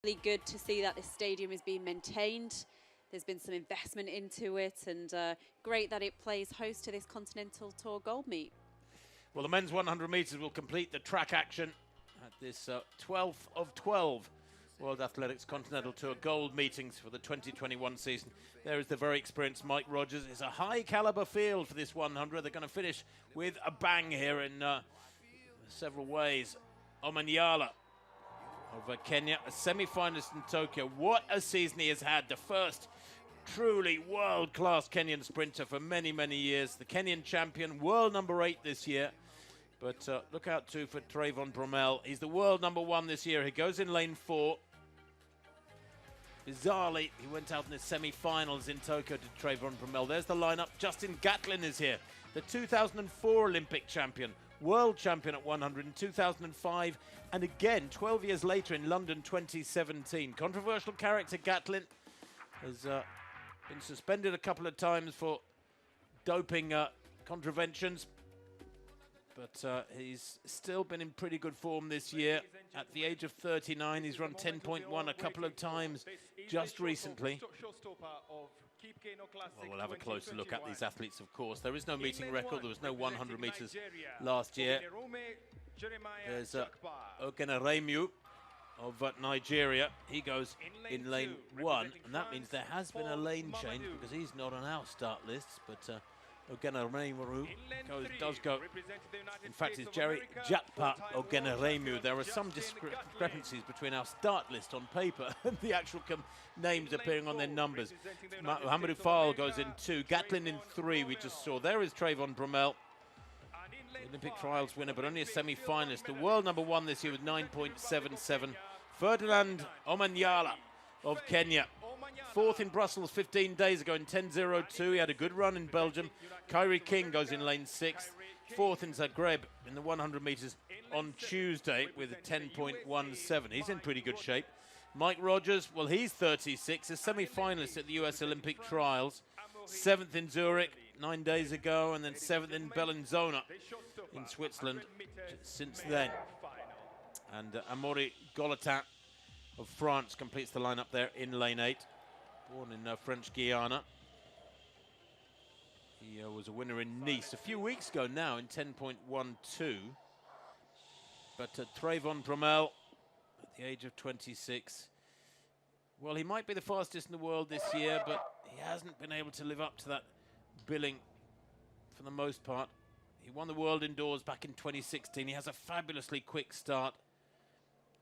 Really good to see that this stadium is being maintained. There's been some investment into it, and great that it plays host to this Continental Tour gold meet. Well, the men's 100 metres will complete the track action at this 12th of 12 World Athletics Continental Tour gold meetings for the 2021 season. There is the very experienced Mike Rogers. It's a high caliber field for this 100. They're going to finish with a bang here in several ways. Omanyala of Kenya, a semi-finalist in Tokyo. What a season he has had. The first truly world-class Kenyan sprinter for many, many years. The Kenyan champion, world number 8 this year. But look out too for Trayvon Bromell. He's the world number 1 this year. He goes in lane 4. Bizarrely, he went out in the semi-finals in Tokyo to Trayvon Bromell. There's the lineup. Justin Gatlin is here, the 2004 Olympic champion, world champion at 100 in 2005, and again 12 years later in London 2017. Controversial character Gatlin has been suspended a couple of times for doping contraventions, but he's still been in pretty good form this year. At the age of 39, he's run 10.1 a couple of times just recently. Well, we'll have a closer look at these athletes, of course. There is no meeting record. There was no 100 metres last year. There's Ogeneremu of Nigeria. He goes in lane 1, and that means there has been a lane change because he's not on our start lists, but Ogeneremu does go. In fact, it's Jerry Jatpa Ogeneremu. There are some discrepancies between our start list on paper and the actual names appearing on their numbers. Mohamedou Fall goes in 2, Gatlin in 3, we just saw. There is Trayvon Bromell, Olympic trials winner, but only a semi-finalist. The world number 1 this year with 9.77. Ferdinand Omanyala of Kenya, 4th in Brussels 15 days ago in 10.02. He had a good run in Belgium. Keino King goes in lane 6. 4th in Zagreb in the 100 metres on Tuesday with a 10.17. He's in pretty good shape. Mike Rogers, well, he's 36, a semi-finalist at the US Olympic trials. 7th in Zurich 9 days ago, and then 7th in Bellinzona in Switzerland since then. And Amaury Golotin of France completes the lineup there in lane 8. Born in French Guiana. He was a winner in Nice a few weeks ago now in 10.12. But Trayvon Bromell, at the age of 26, well, he might be the fastest in the world this year, but he hasn't been able to live up to that billing for the most part. He won the world indoors back in 2016. He has a fabulously quick start,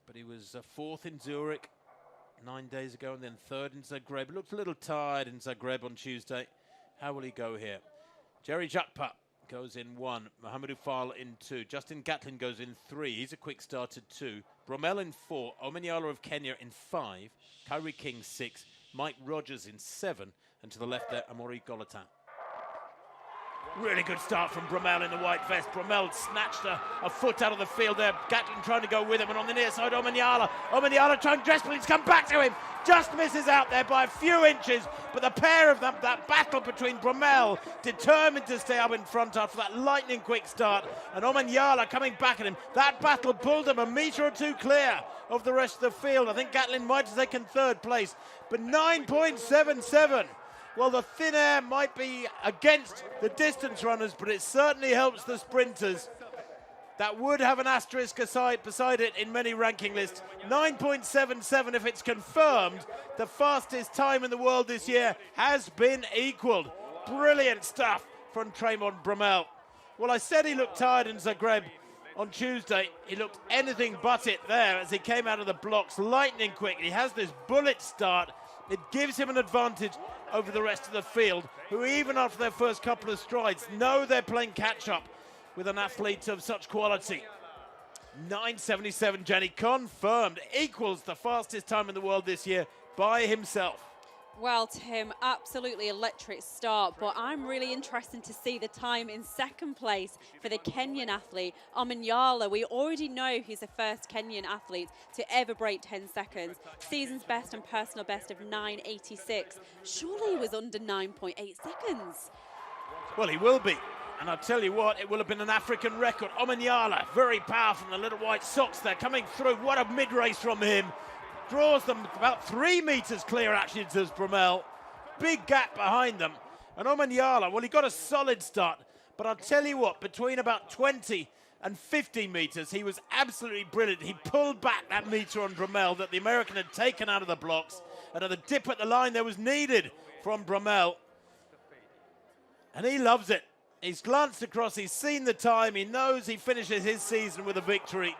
but he was 4th in Zurich 9 days ago, and then 3rd in Zagreb. Looked a little tired in Zagreb on Tuesday. How will he go here? Jerry Jatpa goes in 1. Mohamedou Fall in 2. Justin Gatlin goes in 3. He's a quick starter 2. Bromell in 4. Omanyala of Kenya in 5. Keino King 6. Mike Rogers in 7. And to the left there, Amaury Golotin. Really good start from Bromell in the white vest. Bromell snatched a foot out of the field there. Gatlin trying to go with him, and on the near side, Omanyala. Omanyala trying to dress, but he's come back to him. Just misses out there by a few inches, but the pair of them, that battle between Bromell, determined to stay up in front after that lightning quick start, and Omanyala coming back at him. That battle pulled him a metre or 2 clear of the rest of the field. I think Gatlin might have taken 3rd place, but 9.77. Well, the thin air might be against the distance runners, but it certainly helps the sprinters. That would have an asterisk beside it in many ranking lists. 9.77, if it's confirmed, the fastest time in the world this year has been equalled. Brilliant stuff from Trayvon Bromell. Well, I said he looked tired in Zagreb on Tuesday. He looked anything but it there as he came out of the blocks lightning quick. He has this bullet start. It gives him an advantage over the rest of the field, who even after their first couple of strides know they're playing catch-up with an athlete of such quality. 9.77, Jenny, confirmed, equals the fastest time in the world this year by himself. Well, Tim, absolutely electric start, but I'm really interested to see the time in 2nd place for the Kenyan athlete, Omanyala. We already know he's the first Kenyan athlete to ever break 10 seconds. Season's best and personal best of 9.86. Surely he was under 9.8 seconds. Well, he will be. And I'll tell you what, it will have been an African record. Omanyala, very powerful in the little white socks there, coming through. What a mid-race from him. draws them about 3 metres clear, actually, does Bromell. Big gap behind them. And Omanyala, well, he got a solid start, but I'll tell you what, between about 20 and 50 metres, he was absolutely brilliant. He pulled back that metre on Bromell that the American had taken out of the blocks, and at the dip at the line there was needed from Bromell. And he loves it. He's glanced across, he's seen the time, he knows he finishes his season with a victory.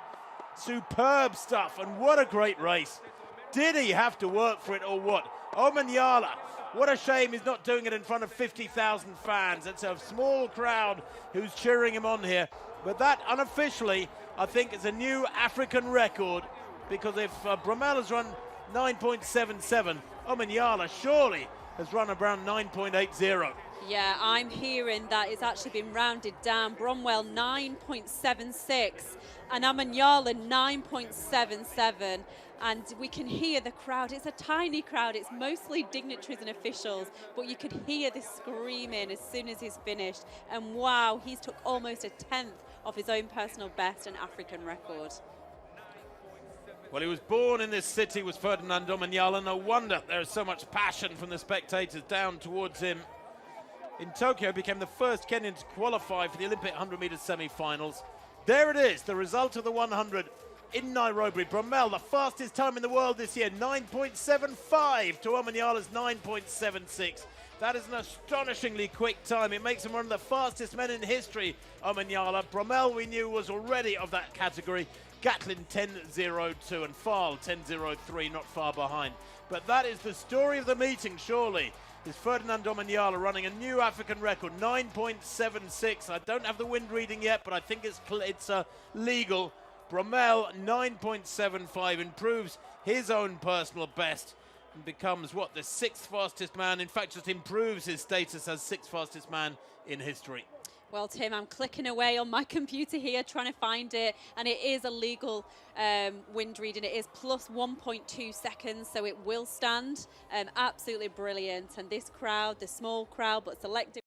Superb stuff, and what a great race. Did he have to work for it or what? Omanyala, what a shame he's not doing it in front of 50,000 fans. It's a small crowd who's cheering him on here. But that, unofficially, I think is a new African record, because if Bromell has run 9.77, Omanyala surely has run around 9.80. Yeah, I'm hearing that it's actually been rounded down. Bromell 9.76 and Omanyala 9.77. And we can hear the crowd. It's a tiny crowd. It's mostly dignitaries and officials, but you could hear the screaming as soon as he's finished. And wow, he's took almost a 10th of his own personal best and African record. Well, he was born in this city, was Ferdinand Omanyala. No wonder there is so much passion from the spectators down towards him. In Tokyo, became the first Kenyan to qualify for the Olympic 100-meter semi-finals. There it is, the result of the 100 in Nairobi. Bromell, the fastest time in the world this year, 9.75 to Omanyala's 9.76. That is an astonishingly quick time. It makes him one of the fastest men in history, Omanyala. Bromell, we knew, was already of that category. Gatlin 10.02 and Fal 10.03, not far behind. But that is the story of the meeting, surely, is Ferdinand Omanyala running a new African record, 9.76. I don't have the wind reading yet, but I think it's legal. Bromell, 9.75, improves his own personal best and becomes, what, the 6th fastest man. In fact, just improves his status as 6th fastest man in history. Well, Tim, I'm clicking away on my computer here trying to find it, and it is a legal wind reading. It is plus 1.2 seconds, so it will stand. Absolutely brilliant. And this crowd, the small crowd, but selective